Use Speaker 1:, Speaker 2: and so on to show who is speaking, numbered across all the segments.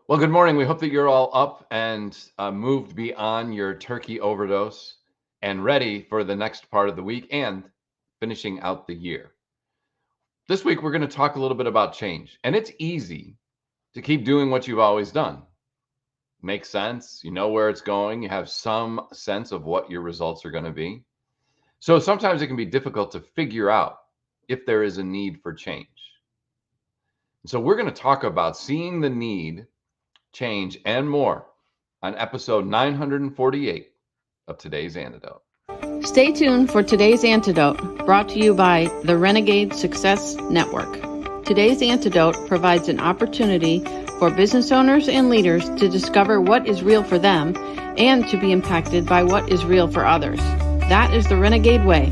Speaker 1: Well, good morning. We hope that you're all up and moved beyond your turkey overdose and ready for the next part of the week and finishing out the year. This week, we're going to talk a little bit about change. And it's easy to keep doing what you've always done. Makes sense. You know where it's going. You have some sense of what your results are going to be. So sometimes it can be difficult to figure out if there is a need for change. So we're going to talk about seeing the need, change, and more on episode 948 of today's Antidote.
Speaker 2: Stay tuned for today's Antidote, brought to you by the Renegade Success Network. Today's Antidote provides an opportunity for business owners and leaders to discover what is real for them and to be impacted by what is real for others. That is the Renegade way.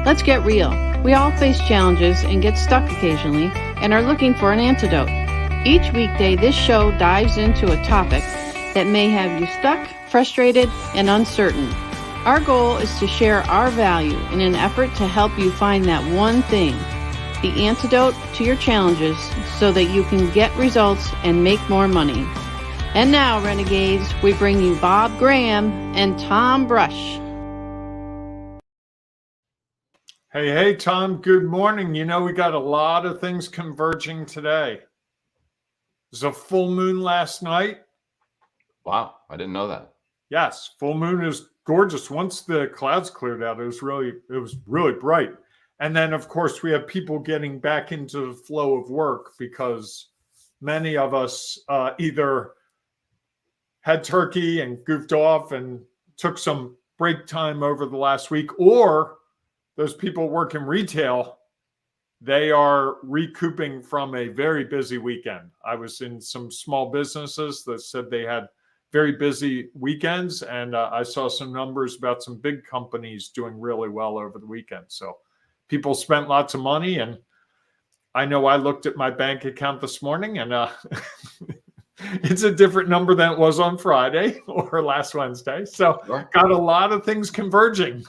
Speaker 2: Let's get real. We all face challenges and get stuck occasionally and are looking for an antidote. Each weekday, this show dives into a topic that may have you stuck, frustrated, and uncertain. Our goal is to share our value in an effort to help you find that one thing, the antidote to your challenges, so that you can get results and make more money. And now, Renegades, we bring you Bob Graham and Tom Brush.
Speaker 3: Hey, Tom, good morning. You know, we got a lot of things converging today. There's a full moon last night.
Speaker 1: Wow, I didn't know that.
Speaker 3: Yes, full moon is gorgeous. Once the clouds cleared out, it was really bright. And then, of course, we have people getting back into the flow of work because many of us either had turkey and goofed off and took some break time over the last week, or those people work in retail, they are recouping from a very busy weekend. I was in some small businesses that said they had very busy weekends, and I saw some numbers about some big companies doing really well over the weekend. So people spent lots of money, and I know I looked at my bank account this morning, and it's a different number than it was on Friday or last Wednesday. So got a lot of things converging.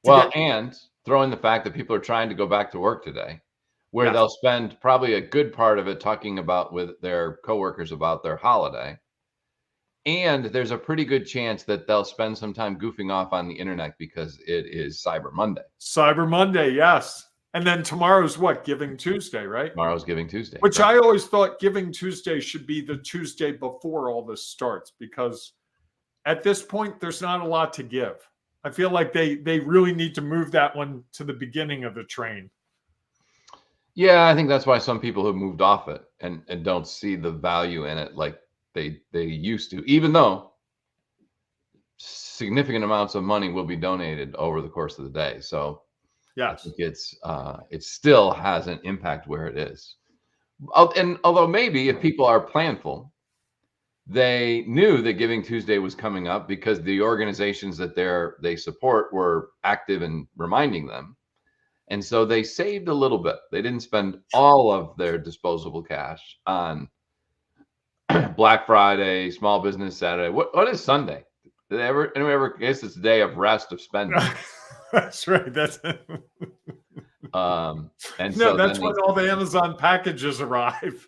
Speaker 1: Well, and throw in the fact that people are trying to go back to work today, where they'll spend probably a good part of it talking about with their coworkers about their holiday. And there's a pretty good chance that they'll spend some time goofing off on the internet because it is Cyber Monday.
Speaker 3: Cyber Monday, yes. And then tomorrow's what? Giving Tuesday, right?
Speaker 1: Tomorrow's Giving Tuesday.
Speaker 3: Which I always thought Giving Tuesday should be the Tuesday before all this starts, because at this point, there's not a lot to give. I feel like they really need to move that one to the beginning of the train.
Speaker 1: Yeah, I think that's why some people have moved off it and don't see the value in it like they used to, even though significant amounts of money will be donated over the course of the day. So
Speaker 3: yes,
Speaker 1: I think it still has an impact where it is. And although maybe if people are planful, they knew that Giving Tuesday was coming up because the organizations that they support were active in reminding them. And so they saved a little bit. They didn't spend all of their disposable cash on Black Friday, Small Business Saturday. What is Sunday? Did anyone ever guess it's a day of rest, of spending?
Speaker 3: That's right. That's
Speaker 1: and
Speaker 3: no, that's when all the Amazon packages arrive.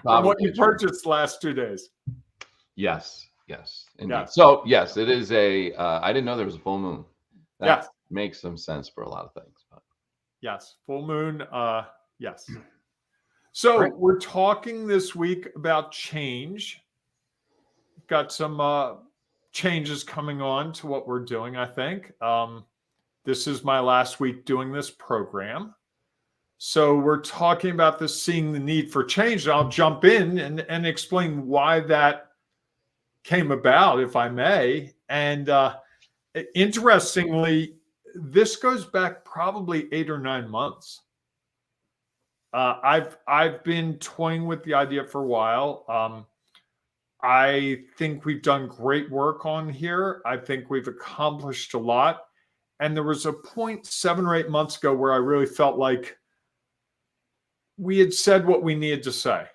Speaker 3: From what you purchased the last 2 days.
Speaker 1: Yes. Indeed. Yeah. So yes, it is I didn't know there was a full moon. That makes some sense for a lot of things. But.
Speaker 3: Yes, full moon. Yes. So we're talking this week about change. We've got some changes coming on to what we're doing, I think. This is my last week doing this program. So we're talking about this, seeing the need for change. I'll jump in and explain why that came about, if I may. And interestingly, this goes back probably 8 or 9 months. I've been toying with the idea for a while. I think we've done great work on here. I think we've accomplished a lot. And there was a point 7 or 8 months ago where I really felt like we had said what we needed to say.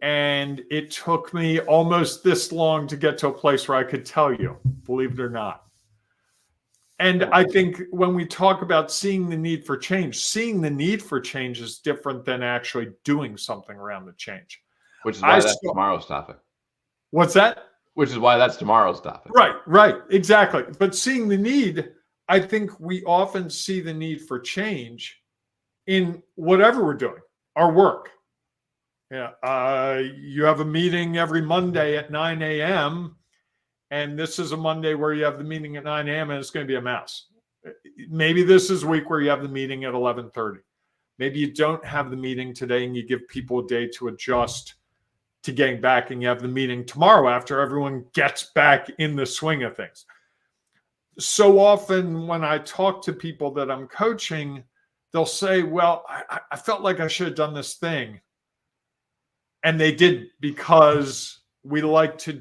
Speaker 3: And it took me almost this long to get to a place where I could tell you, believe it or not. And I think when we talk about seeing the need for change is different than actually doing something around the change.
Speaker 1: Which is why
Speaker 3: I
Speaker 1: that's
Speaker 3: saw,
Speaker 1: tomorrow's topic.
Speaker 3: what's that?
Speaker 1: Which is why that's tomorrow's topic.
Speaker 3: Right, exactly. But seeing the need, I think we often see the need for change in whatever we're doing, our work. Yeah, you have a meeting every Monday at 9 a.m., and this is a Monday where you have the meeting at 9 a.m. and it's going to be a mess. Maybe this is a week where you have the meeting at 11:30. Maybe you don't have the meeting today and you give people a day to adjust to getting back, and you have the meeting tomorrow after everyone gets back in the swing of things. So often when I talk to people that I'm coaching, they'll say, well, I felt like I should have done this thing. And they didn't, because we like to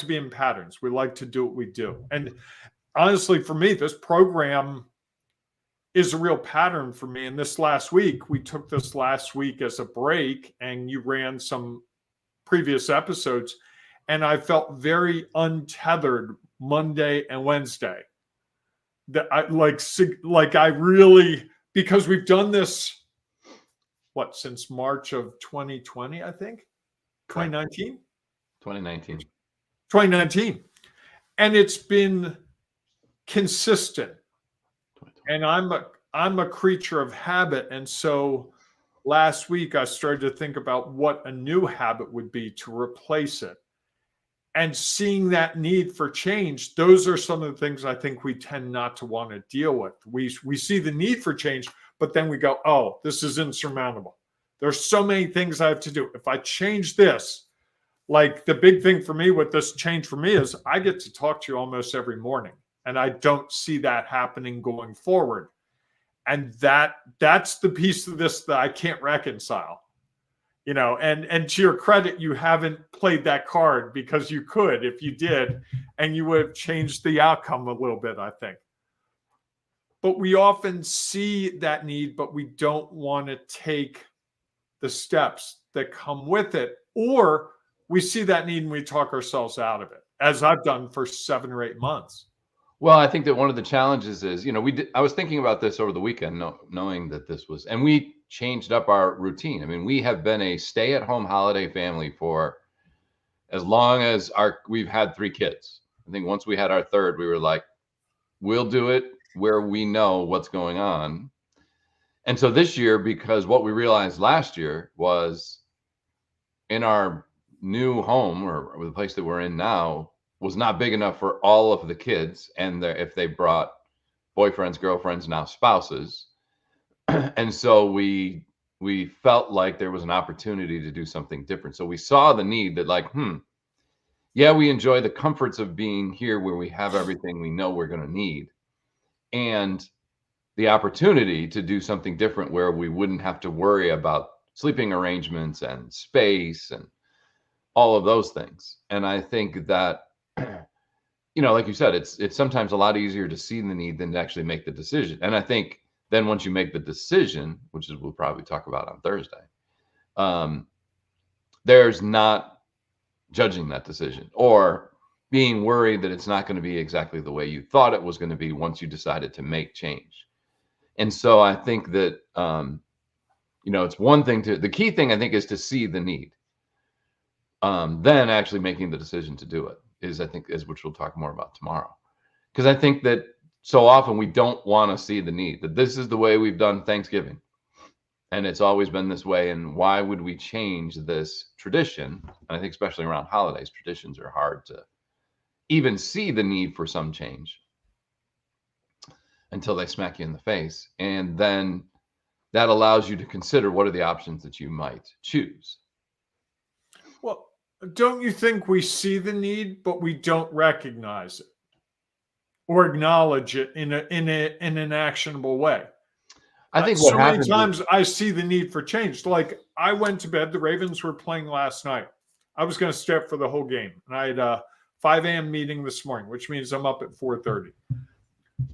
Speaker 3: be in patterns. We like to do what we do. And honestly, for me, this program is a real pattern for me. And this last week, we took this last week as a break, and you ran some previous episodes, and I felt very untethered Monday and Wednesday. That I really, because we've done this, since March of 2020, I think, 2019. 2019, and it's been consistent. And I'm a creature of habit, and so last week I started to think about what a new habit would be to replace it. And seeing that need for change, those are some of the things I think we tend not to want to deal with. We see the need for change, but then we go, oh, this is insurmountable. There's so many things I have to do. If I change this, like the big thing for me with this change for me is I get to talk to you almost every morning, and I don't see that happening going forward. And that's the piece of this that I can't reconcile. And to your credit, you haven't played that card, because you could if you did, and you would have changed the outcome a little bit, I think. But we often see that need, but we don't want to take the steps that come with it, or we see that need and we talk ourselves out of it, as I've done for 7 or 8 months.
Speaker 1: Well, I think that one of the challenges is, I was thinking about this over the weekend, knowing that this was, and we changed up our routine. I mean, we have been a stay-at-home holiday family for as long as we've had 3 kids. I think once we had our third, we were like, we'll do it where we know what's going on. And so this year, because what we realized last year was in our new home, or the place that we're in now, was not big enough for all of the kids, and if they brought boyfriends, girlfriends, now spouses. And so we felt like there was an opportunity to do something different. So we saw the need that yeah, we enjoy the comforts of being here where we have everything we know we're going to need, and the opportunity to do something different where we wouldn't have to worry about sleeping arrangements and space and all of those things. And I think that, like you said, it's sometimes a lot easier to see the need than to actually make the decision. And I think then once you make the decision, which is we'll probably talk about on Thursday, there's not judging that decision or being worried that it's not going to be exactly the way you thought it was going to be once you decided to make change. And so I think that, it's one thing the key thing I think is to see the need. Then actually making the decision to do it is which we'll talk more about tomorrow. Because I think that so often we don't want to see the need, that this is the way we've done Thanksgiving, and it's always been this way. And why would we change this tradition? And I think especially around holidays, traditions are hard to even see the need for some change until they smack you in the face. And then that allows you to consider what are the options that you might choose.
Speaker 3: Well, don't you think we see the need, but we don't recognize it or acknowledge it in an actionable way?
Speaker 1: I think
Speaker 3: so many times I see the need for change. Like I went to bed, the Ravens were playing last night. I was going to stay up for the whole game, and I had a 5 a.m. meeting this morning, which means I'm up at 4:30.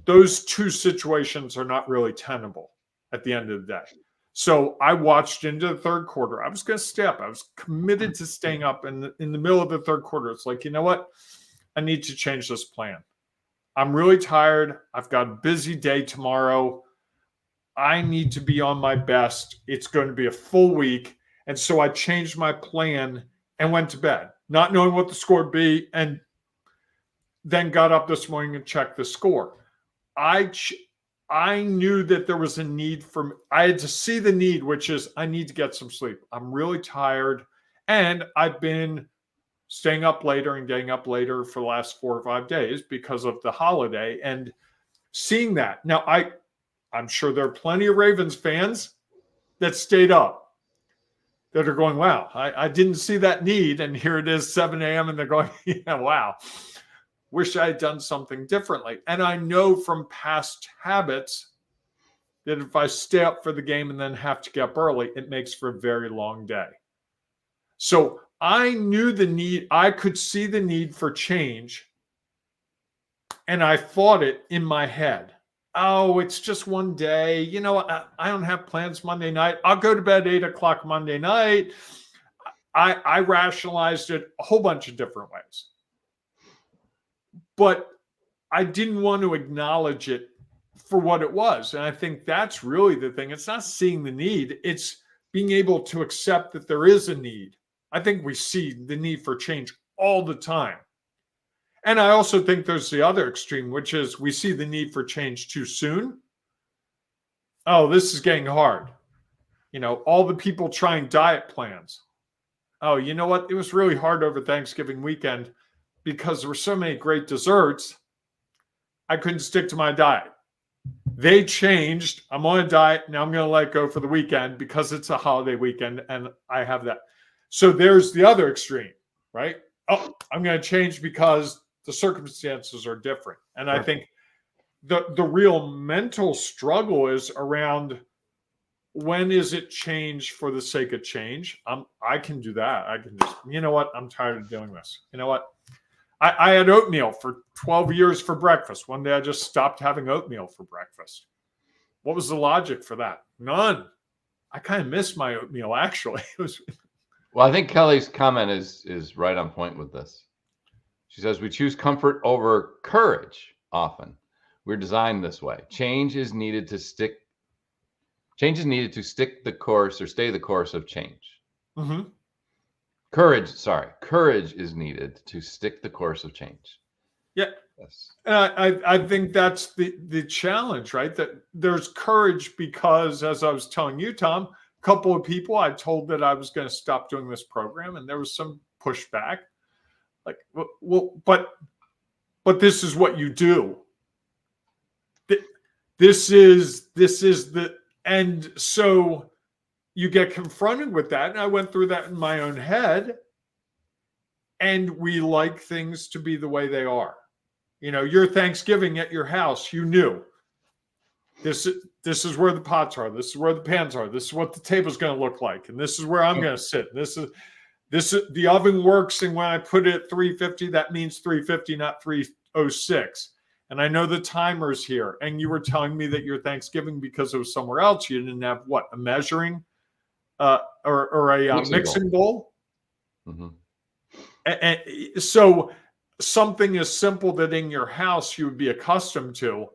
Speaker 3: Those 2 situations are not really tenable at the end of the day. So I watched into the third quarter. I was going to stay up. I was committed to staying up. And in the middle of the third quarter, it's like, you know what? I need to change this plan. I'm really tired. I've got a busy day tomorrow. I need to be on my best. It's going to be a full week. And so I changed my plan and went to bed, not knowing what the score would be, and then got up this morning and checked the score. I knew that there was a need I had to see the need, which is I need to get some sleep. I'm really tired. And I've been staying up later and getting up later for the last 4 or 5 days because of the holiday, and seeing that. Now, I'm sure there are plenty of Ravens fans that stayed up that are going, wow, I didn't see that need. And here it is, 7 a.m. And they're going, yeah, wow, wish I had done something differently. And I know from past habits that if I stay up for the game and then have to get up early, it makes for a very long day. So I knew the need. I could see the need for change. And I fought it in my head. Oh, it's just one day. You know, I don't have plans Monday night. I'll go to bed 8 o'clock Monday night. I rationalized it a whole bunch of different ways. But I didn't want to acknowledge it for what it was. And I think that's really the thing. It's not seeing the need. It's being able to accept that there is a need. I think we see the need for change all the time. And I also think there's the other extreme, which is we see the need for change too soon. Oh, this is getting hard. You know, all the people trying diet plans. Oh, you know what? It was really hard over Thanksgiving weekend because there were so many great desserts. I couldn't stick to my diet. They changed. I'm on a diet. Now I'm going to let go for the weekend because it's a holiday weekend and I have that. So there's the other extreme, right? Oh, I'm going to change because the circumstances are different. And I think the real mental struggle is around when is it change for the sake of change? I can do that. I can just, you know what? I'm tired of doing this. You know what? I had oatmeal for 12 years for breakfast. One day I just stopped having oatmeal for breakfast. What was the logic for that? None. I kind of miss my oatmeal, actually. It was.
Speaker 1: Well, I think Kelly's comment is right on point with this. She says, we choose comfort over courage often. We're designed this way. Change is needed to stick the course or stay the course of change.
Speaker 3: Mm-hmm.
Speaker 1: Courage is needed to stick the course of change.
Speaker 3: Yeah.
Speaker 1: Yes.
Speaker 3: And I think that's the challenge, right? That there's courage because, as I was telling you, Tom, a couple of people I told that I was going to stop doing this program, and there was some pushback. Like, well, but this is what you do. This is the, and so you get confronted with that. And I went through that in my own head. And we like things to be the way they are. You know, your Thanksgiving at your house, you knew this is where the pots are. This is where the pans are. This is what the table's going to look like. And this is where I'm going to sit. This is the oven works. And when I put it at 350, that means 350, not 306. And I know the timer's here. And you were telling me that your Thanksgiving, because it was somewhere else, you didn't have what, a measuring or a mixing bowl?
Speaker 1: Mm-hmm.
Speaker 3: And so something as simple that in your house you would be accustomed to,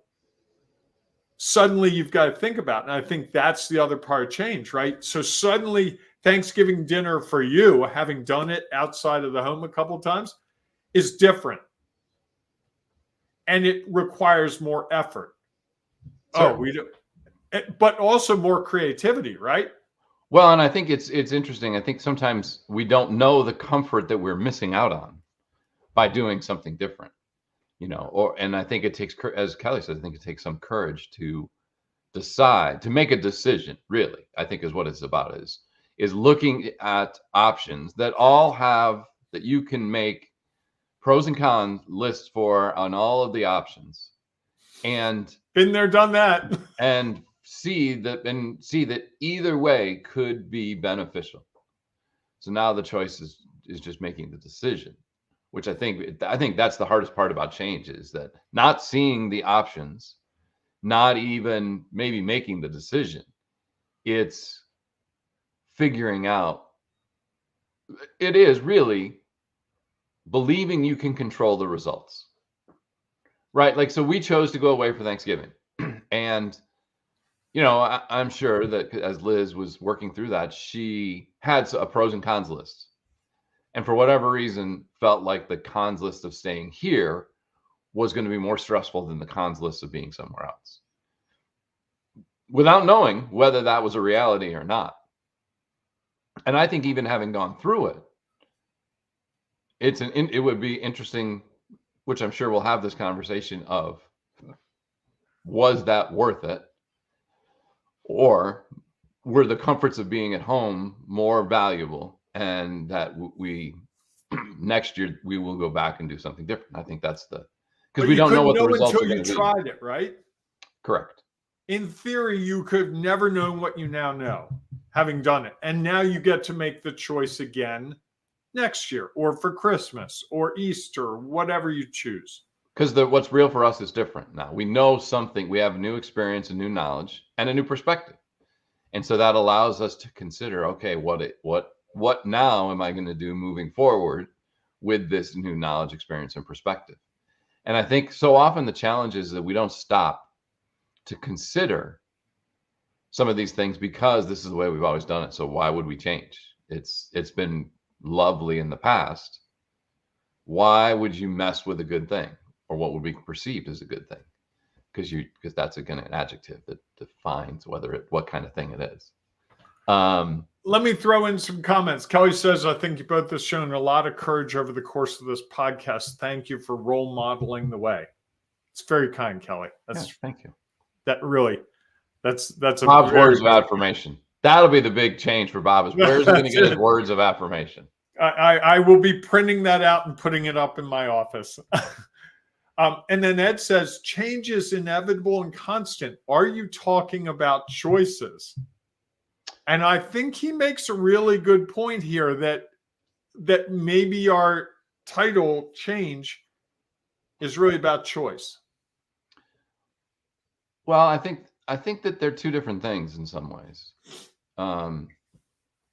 Speaker 3: suddenly you've got to think about. And I think that's the other part of change, right? So suddenly Thanksgiving dinner for you, having done it outside of the home a couple of times, is different. And it requires more effort. Certainly. Oh, we do. But also more creativity, right?
Speaker 1: Well, and I think it's interesting. I think sometimes we don't know the comfort that we're missing out on by doing something different, you know. And I think it takes, as Kelly said, I think it takes some courage to decide, to make a decision. Really, I think is what it's about. Is looking at options that you can make pros and cons lists for on all of the options, and
Speaker 3: been there, done that,
Speaker 1: and see that either way could be beneficial. So now the choice is just making the decision, which I think that's the hardest part about change, is that not seeing the options, not even maybe making the decision. It's figuring out. It is really believing you can control the results, right? Like, so we chose to go away for Thanksgiving, and I'm sure that as Liz was working through that, she had a pros and cons list. And for whatever reason, felt like the cons list of staying here was going to be more stressful than the cons list of being somewhere else, without knowing whether that was a reality or not. And I think even having gone through it, it would be interesting, which I'm sure we'll have this conversation of, was that worth it? Or were the comforts of being at home more valuable, and that we next year we will go back and do something different? I think that's because we don't know what the results are going to be.
Speaker 3: Until you tried it, right?
Speaker 1: Correct.
Speaker 3: In theory, you could have never known what you now know, having done it. And now you get to make the choice again next year, or for Christmas or Easter, whatever you choose.
Speaker 1: Because what's real for us is different now. We know something. We have new experience and new knowledge and a new perspective. And so that allows us to consider, okay, what now am I going to do moving forward with this new knowledge, experience, and perspective? And I think so often the challenge is that we don't stop to consider some of these things because this is the way we've always done it. So why would we change? It's been lovely in the past. Why would you mess with a good thing, or what would be perceived as a good thing? Because that's again an adjective that defines what kind of thing it is.
Speaker 3: Let me throw in some comments. Kelly says, I think you both have shown a lot of courage over the course of this podcast. Thank you for role modeling the way. It's very kind, Kelly.
Speaker 1: Thank you.
Speaker 3: That's a
Speaker 1: Bob's words of affirmation. That'll be the big change for Bob, is where's he going to get his words of affirmation?
Speaker 3: I will be printing that out and putting it up in my office. And then Ed says, change is inevitable and constant. Are you talking about choices? And I think he makes a really good point here that maybe our title change is really about choice.
Speaker 1: Well, I think that they're two different things in some ways.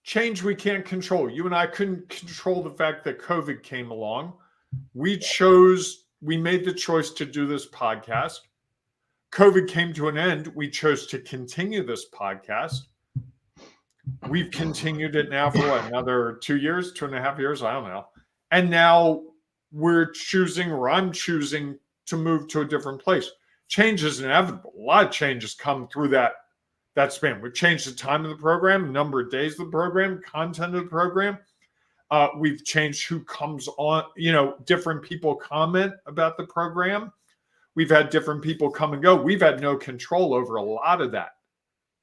Speaker 3: Change we can't control. You and I couldn't control the fact that COVID came along. We made the choice to do this podcast. COVID came to an end. We chose to continue this podcast. We've continued it now for another 2 years, 2.5 years? I don't know. And now I'm choosing to move to a different place. Change is inevitable. A lot of changes come through that span. We've changed the time of the program, number of days of the program, content of the program. We've changed who comes on, different people comment about the program. We've had different people come and go. We've had no control over a lot of that.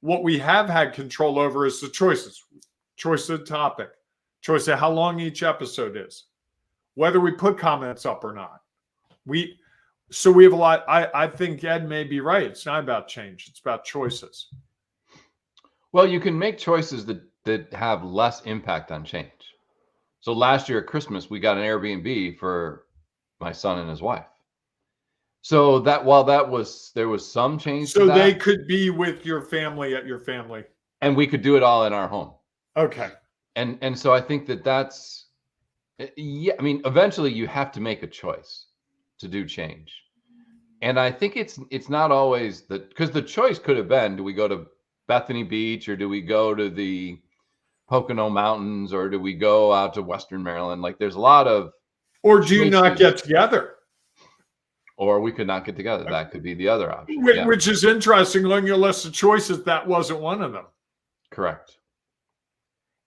Speaker 3: What we have had control over is the choices, choice of the topic, choice of how long each episode is, whether we put comments up or not. So we have a lot. I think Ed may be right. It's not about change. It's about choices.
Speaker 1: Well, you can make choices that have less impact on change. So last year at Christmas, we got an Airbnb for my son and his wife. So that while there was some change.
Speaker 3: So they could be with your family at your family.
Speaker 1: And we could do it all in our home.
Speaker 3: Okay.
Speaker 1: And so I think that's, yeah, I mean, eventually you have to make a choice to do change. And I think it's not always because the choice could have been, do we go to Bethany Beach, or do we go to the Pocono Mountains, or do we go out to Western Maryland? Like there's a lot of.
Speaker 3: Or do you not get together?
Speaker 1: Or we could not get together. That could be the other option.
Speaker 3: Which is interesting. On your list of choices, that wasn't one of them.
Speaker 1: Correct.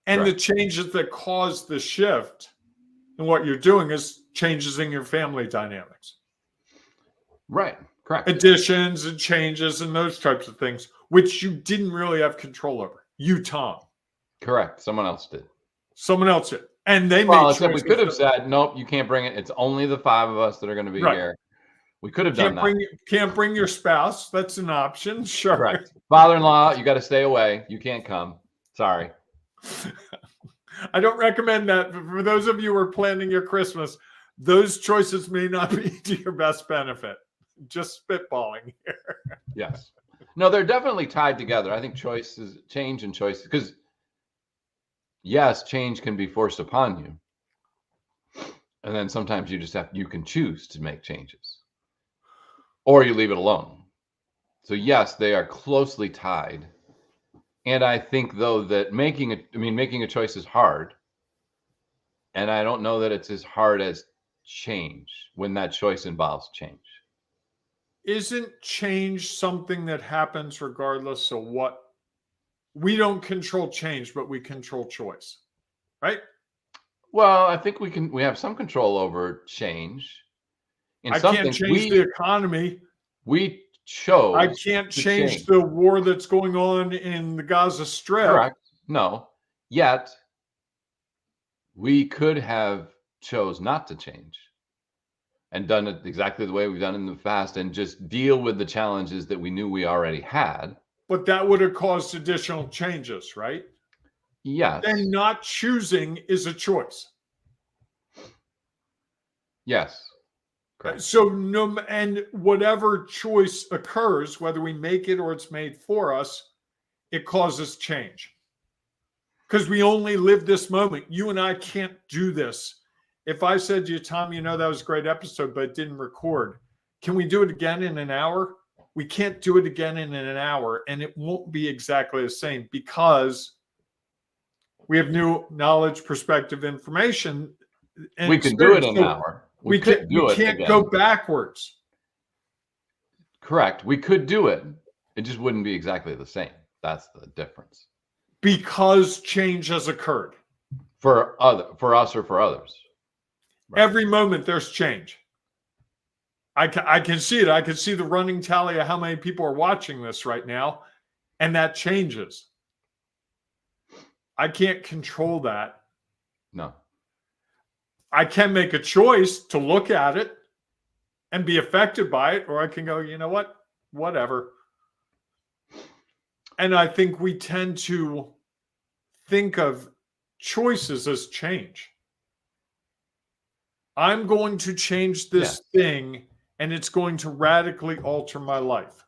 Speaker 3: And the changes that caused the shift in what you're doing is changes in your family dynamics.
Speaker 1: Right. Correct.
Speaker 3: Additions and changes and those types of things, which you didn't really have control over. You, Tom.
Speaker 1: Correct. Someone else did.
Speaker 3: And they
Speaker 1: made
Speaker 3: choices.
Speaker 1: We could have said, nope, you can't bring it. It's only the 5 of us that are going to be here. We could have done that.
Speaker 3: Can't bring your spouse. That's an option. Sure.
Speaker 1: Correct. Father-in-law, you got to stay away. You can't come. Sorry.
Speaker 3: I don't recommend that. But for those of you who are planning your Christmas, those choices may not be to your best benefit. Just spitballing here.
Speaker 1: Yes. No, they're definitely tied together. I think change and choices, because yes, change can be forced upon you. And then sometimes you can choose to make changes. Or you leave it alone. So yes, they are closely tied. And I think though that making a choice is hard. And I don't know that it's as hard as change when that choice involves change.
Speaker 3: Isn't change something that happens regardless of what? We don't control change, but we control choice, right?
Speaker 1: Well, I think we have some control over change. In
Speaker 3: I
Speaker 1: some
Speaker 3: can't
Speaker 1: things
Speaker 3: change the economy.
Speaker 1: we
Speaker 3: I
Speaker 1: chose
Speaker 3: can't
Speaker 1: to
Speaker 3: change
Speaker 1: change.
Speaker 3: the war that's going on in the Gaza Strip.
Speaker 1: Correct. No. Yet we could have chose not to change and done it exactly the way we've done in the past and just deal with the challenges that we knew we already had.
Speaker 3: But that would have caused additional changes, right?
Speaker 1: Yes.
Speaker 3: Then not choosing is a choice.
Speaker 1: Yes. Correct.
Speaker 3: So no, and whatever choice occurs, whether we make it or it's made for us, it causes change. Because we only live this moment. You and I can't do this. If I said to you, Tom, that was a great episode, but it didn't record. Can we do it again in an hour? We can't do it again in an hour, and it won't be exactly the same because we have new knowledge, perspective, information. And
Speaker 1: we could do it in an
Speaker 3: so
Speaker 1: hour. We could do it
Speaker 3: can't
Speaker 1: again.
Speaker 3: go backwards.
Speaker 1: Correct. We could do it. It just wouldn't be exactly the same. That's the difference.
Speaker 3: Because change has occurred.
Speaker 1: For us or for others.
Speaker 3: Right. Every moment there's change. I can see it. I can see the running tally of how many people are watching this right now, and that changes. I can't control that.
Speaker 1: No.
Speaker 3: I can make a choice to look at it and be affected by it, or I can go, you know what? Whatever. And I think we tend to think of choices as change. I'm going to change this thing, and it's going to radically alter my life.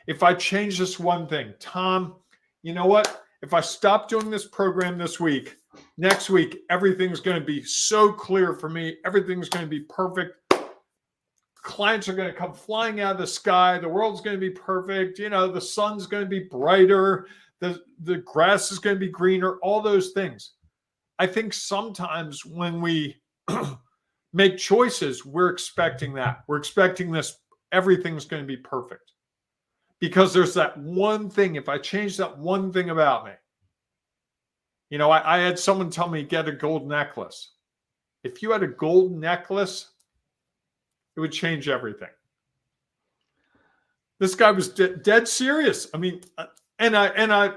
Speaker 3: If I change this one thing, Tom, you know what? If I stop doing this program this week, next week, everything's going to be so clear for me. Everything's going to be perfect. Clients are going to come flying out of the sky. The world's going to be perfect. The sun's going to be brighter. The grass is going to be greener. All those things. I think sometimes when we make choices, we're expecting that. We're expecting this. Everything's going to be perfect. Because there's that one thing. If I change that one thing about me, I had someone tell me, get a gold necklace. If you had a gold necklace, it would change everything. This guy was dead serious. I mean, and I,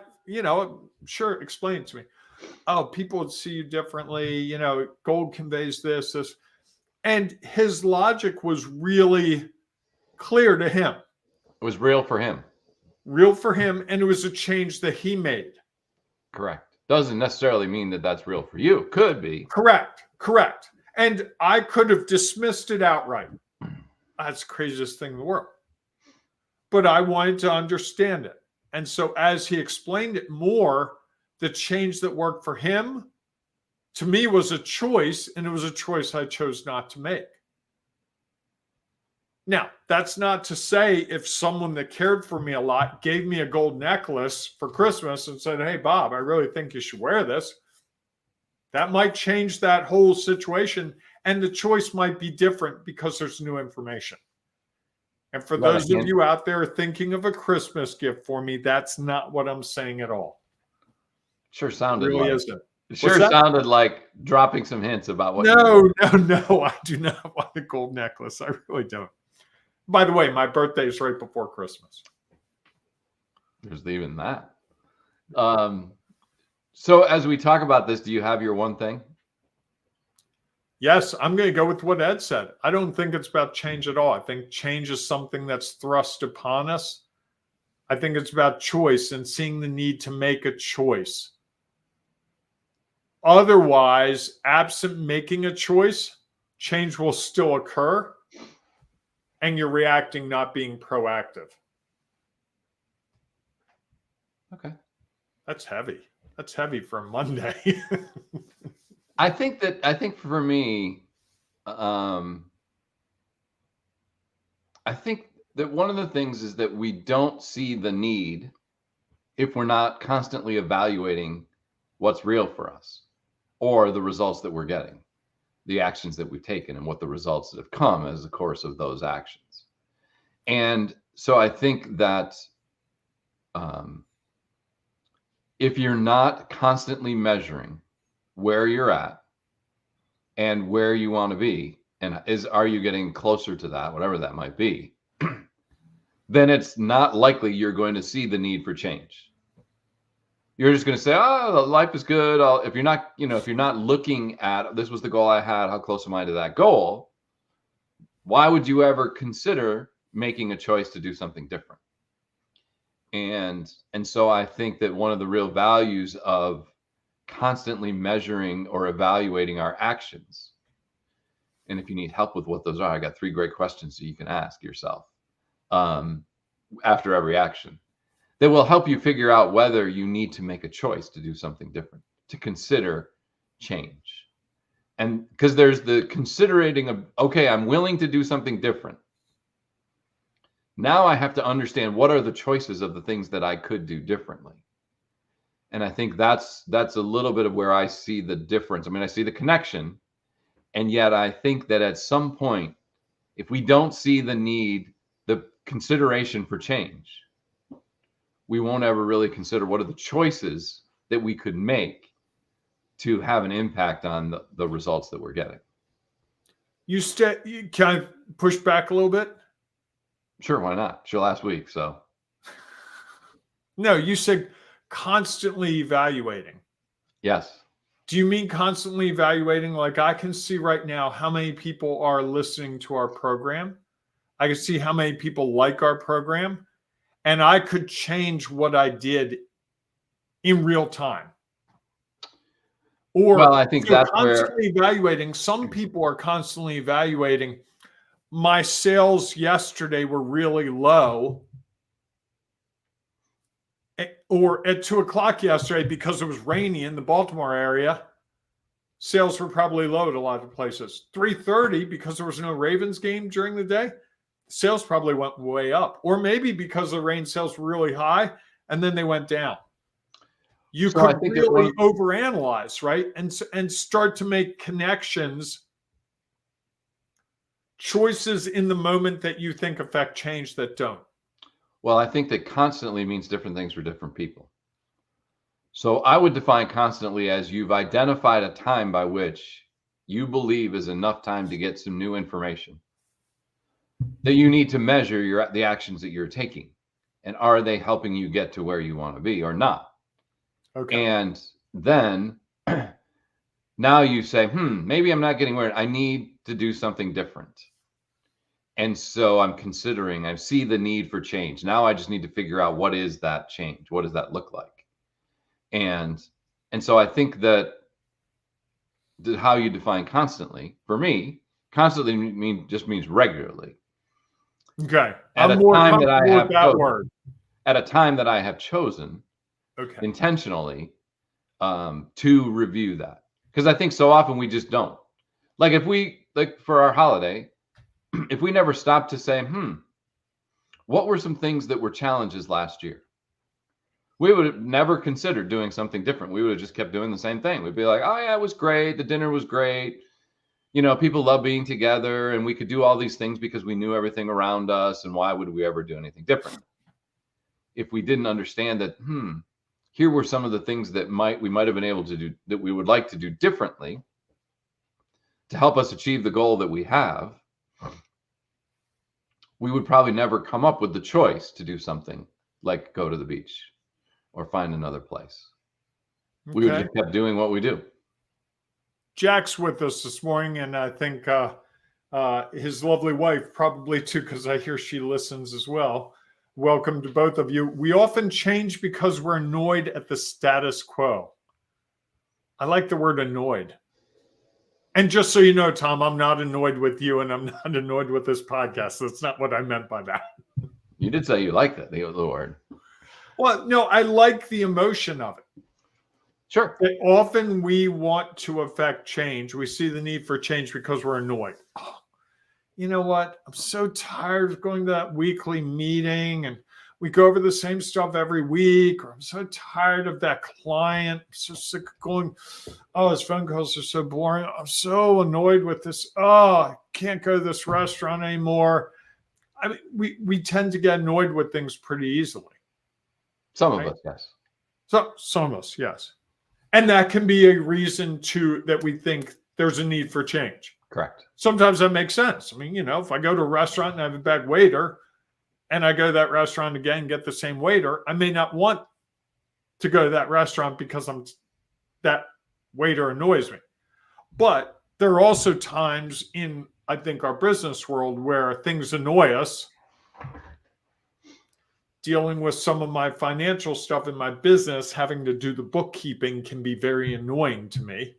Speaker 3: sure, explain it to me. Oh, people would see you differently. Gold conveys this. And his logic was really clear to him.
Speaker 1: It was real for him.
Speaker 3: Real for him, and it was a change that he made.
Speaker 1: Correct. Doesn't necessarily mean that that's real for you. Could be.
Speaker 3: Correct. And I could have dismissed it outright. That's the craziest thing in the world. But I wanted to understand it. And so as he explained it more, the change that worked for him, to me, was a choice, and it was a choice I chose not to make. Now, that's not to say if someone that cared for me a lot gave me a gold necklace for Christmas and said, hey, Bob, I really think you should wear this. That might change that whole situation, and the choice might be different because there's new information. And for those of you out there thinking of a Christmas gift for me, that's not what I'm saying at all.
Speaker 1: Sure sounded
Speaker 3: really
Speaker 1: like
Speaker 3: isn't.
Speaker 1: It sure sounded like dropping some hints about what.
Speaker 3: No, I do not want a gold necklace. I really don't. By the way, my birthday is right before Christmas.
Speaker 1: There's even that. So as we talk about this, do you have your one thing?
Speaker 3: Yes, I'm going to go with what Ed said. I don't think it's about change at all. I think change is something that's thrust upon us. I think it's about choice and seeing the need to make a choice. Otherwise, absent making a choice, change will still occur, and you're reacting, not being proactive.
Speaker 1: Okay.
Speaker 3: That's heavy. That's heavy for a Monday.
Speaker 1: I think for me, I think that one of the things is that we don't see the need if we're not constantly evaluating what's real for us or the results that we're getting, the actions that we've taken, and what the results that have come as a course of those actions. And so I think that if you're not constantly measuring where you're at and where you want to be, and are you getting closer to that, whatever that might be, then it's not likely you're going to see the need for change. You're just going to say, "Oh, life is good." If you're not, if you're not looking at, this was the goal I had, how close am I to that goal? Why would you ever consider making a choice to do something different? And so I think that one of the real values of constantly measuring or evaluating our actions, and if you need help with what those are, I got 3 great questions that you can ask yourself after every action that will help you figure out whether you need to make a choice to do something different, to consider change. And because there's the considering of, okay, I'm willing to do something different. Now I have to understand what are the choices of the things that I could do differently. And I think that's a little bit of where I see the difference. I mean, I see the connection, and yet I think that at some point, if we don't see the need, the consideration for change, we won't ever really consider what are the choices that we could make to have an impact on the results that we're getting.
Speaker 3: Can I push back a little bit?
Speaker 1: Sure, why not? Sure, last week, so.
Speaker 3: No, you said constantly evaluating.
Speaker 1: Yes.
Speaker 3: Do you mean constantly evaluating? Like, I can see right now how many people are listening to our program. I can see how many people like our program, and I could change what I did in real time. Or,
Speaker 1: well, I think that's
Speaker 3: constantly evaluating. Some people are constantly evaluating. My sales yesterday were really low, or at 2:00 yesterday, because it was rainy in the Baltimore area, sales were probably low at a lot of places. 3:30, because there was no Ravens game during the day, sales probably went way up. Or maybe because the rain, sales were really high and then they went down. You could really overanalyze, right? And start to make connections, choices in the moment that you think affect change that don't.
Speaker 1: Well, I think that constantly means different things for different people. So I would define constantly as you've identified a time by which you believe is enough time to get some new information that you need to measure the actions that you're taking. And are they helping you get to where you want to be or not?
Speaker 3: Okay.
Speaker 1: And then now you say, maybe I'm not getting where I need to do something different. And so I see the need for change. Now I just need to figure out, what is that change? What does that look like? And so I think that how you define constantly, for me, constantly just means regularly.
Speaker 3: Okay.
Speaker 1: At a time that I have chosen,
Speaker 3: okay,
Speaker 1: intentionally, to review that. Because I think so often we just don't. Like for our holiday, if we never stopped to say, what were some things that were challenges last year? We would have never considered doing something different. We would have just kept doing the same thing. We'd be like, oh yeah, it was great. The dinner was great. People love being together, and we could do all these things because we knew everything around us. And why would we ever do anything different? If we didn't understand that, here were some of the things that we might have been able to do that we would like to do differently to help us achieve the goal that we have, we would probably never come up with the choice to do something like go to the beach or find another place. Okay. We would have kept doing what we do.
Speaker 3: Jack's with us this morning, and I think his lovely wife probably too, because I hear she listens as well. Welcome to both of you. We often change because we're annoyed at the status quo. I like the word annoyed. And just so you know, Tom, I'm not annoyed with you, and I'm not annoyed with this podcast. That's not what I meant by that.
Speaker 1: You did say you like that, the word.
Speaker 3: Well, no, I like the emotion of it.
Speaker 1: Sure.
Speaker 3: That often we want to affect change. We see the need for change because we're annoyed. you know what? I'm so tired of going to that weekly meeting and we go over the same stuff every week, or I'm so tired of that client. I'm so sick of going, oh, his phone calls are so boring. I'm so annoyed with this. Oh, I can't go to this restaurant anymore. I mean, we tend to get annoyed with things pretty easily.
Speaker 1: Some of us, yes.
Speaker 3: So some of us, yes. And that can be a reason that we think there's a need for change.
Speaker 1: Correct.
Speaker 3: Sometimes that makes sense. I mean, if I go to a restaurant and I have a bad waiter and I go to that restaurant again and get the same waiter, I may not want to go to that restaurant because that waiter annoys me. But there are also times in, I think, our business world where things annoy us. Dealing with some of my financial stuff in my business, having to do the bookkeeping can be very annoying to me.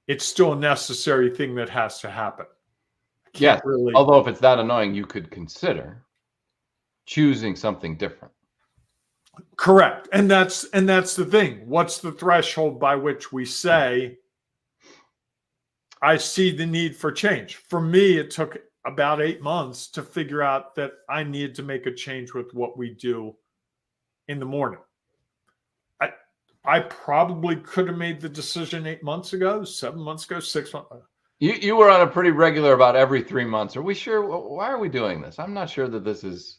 Speaker 3: It's still a necessary thing that has to happen.
Speaker 1: Yes. Really... Although if it's that annoying, you could consider choosing something different.
Speaker 3: Correct. And that's the thing. What's the threshold by which we say, I see the need for change? For me, it took about 8 months to figure out that I needed to make a change with what we do in the morning. I probably could have made the decision 8 months ago, 7 months ago, 6 months ago.
Speaker 1: You were on a pretty regular about every 3 months. Are we sure? Why are we doing this? I'm not sure that this is.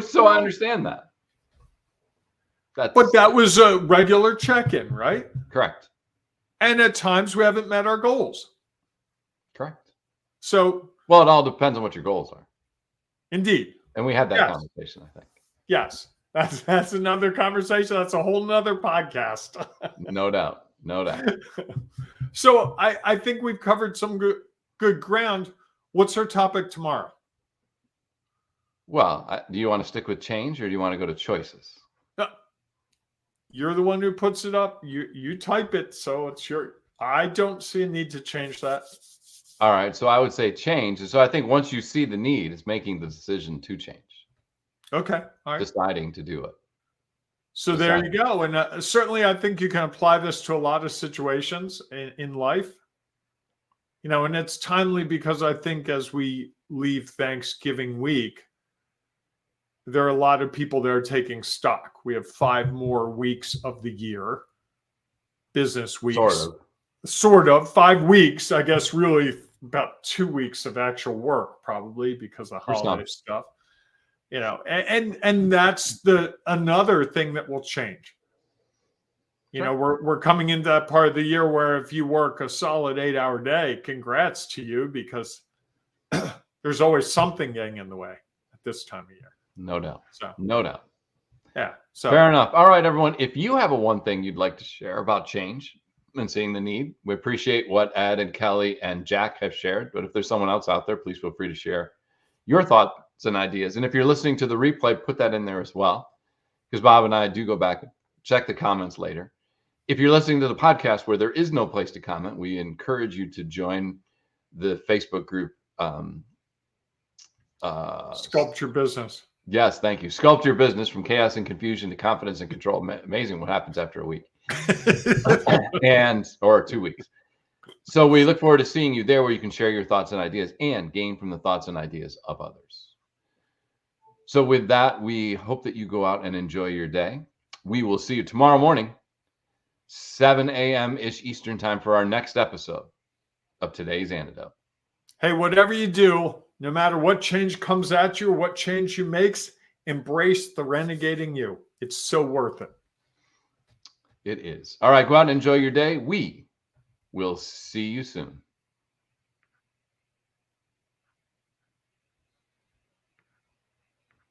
Speaker 1: So I understand that.
Speaker 3: But that was a regular check-in, right?
Speaker 1: Correct.
Speaker 3: And at times we haven't met our goals.
Speaker 1: Correct.
Speaker 3: So,
Speaker 1: well, it all depends on what your goals are.
Speaker 3: Indeed.
Speaker 1: And we had that conversation, I think.
Speaker 3: Yes. That's another conversation. That's a whole nother podcast.
Speaker 1: No doubt. No doubt.
Speaker 3: So I think we've covered some good ground. What's our topic tomorrow?
Speaker 1: Well, do you want to stick with change or do you want to go to choices?
Speaker 3: You're the one who puts it up. You type it, so it's I don't see a need to change that.
Speaker 1: All right. So I would say change. So I think once you see the need, it's making the decision to change.
Speaker 3: Okay. All right.
Speaker 1: Deciding to do it.
Speaker 3: So there you go. And certainly I think you can apply this to a lot of situations in life. And it's timely because I think as we leave Thanksgiving week, there are a lot of people that are taking stock. We have 5 more weeks of the year, business weeks. Sort of 5 weeks, I guess, really about 2 weeks of actual work, probably because of holiday stuff. And that's another thing that will change. We're coming into that part of the year where if you work a solid 8-hour day, congrats to you, because there's always something getting in the way at this time of year.
Speaker 1: No doubt.
Speaker 3: So
Speaker 1: no doubt.
Speaker 3: Yeah. So
Speaker 1: fair enough. All right, everyone. If you have a one thing you'd like to share about change and seeing the need, we appreciate what Ed and Kelly and Jack have shared. But if there's someone else out there, please feel free to share your thoughts and ideas. And if you're listening to the replay, put that in there as well, because Bob and I do go back and check the comments later. If you're listening to the podcast where there is no place to comment, we encourage you to join the Facebook group.
Speaker 3: Sculpt Your Business.
Speaker 1: Yes, thank you. Sculpt Your Business, from chaos and confusion to confidence and control. Amazing what happens after a week or 2 weeks. So we look forward to seeing you there, where you can share your thoughts and ideas and gain from the thoughts and ideas of others. So with that, we hope that you go out and enjoy your day. We will see you tomorrow morning, 7 a.m.-ish Eastern time, for our next episode of Today's Antidote.
Speaker 3: Hey, whatever you do, no matter what change comes at you or what change you makes, embrace the renegading you. It's so worth it.
Speaker 1: It is. All right, go out and enjoy your day. We will see you soon.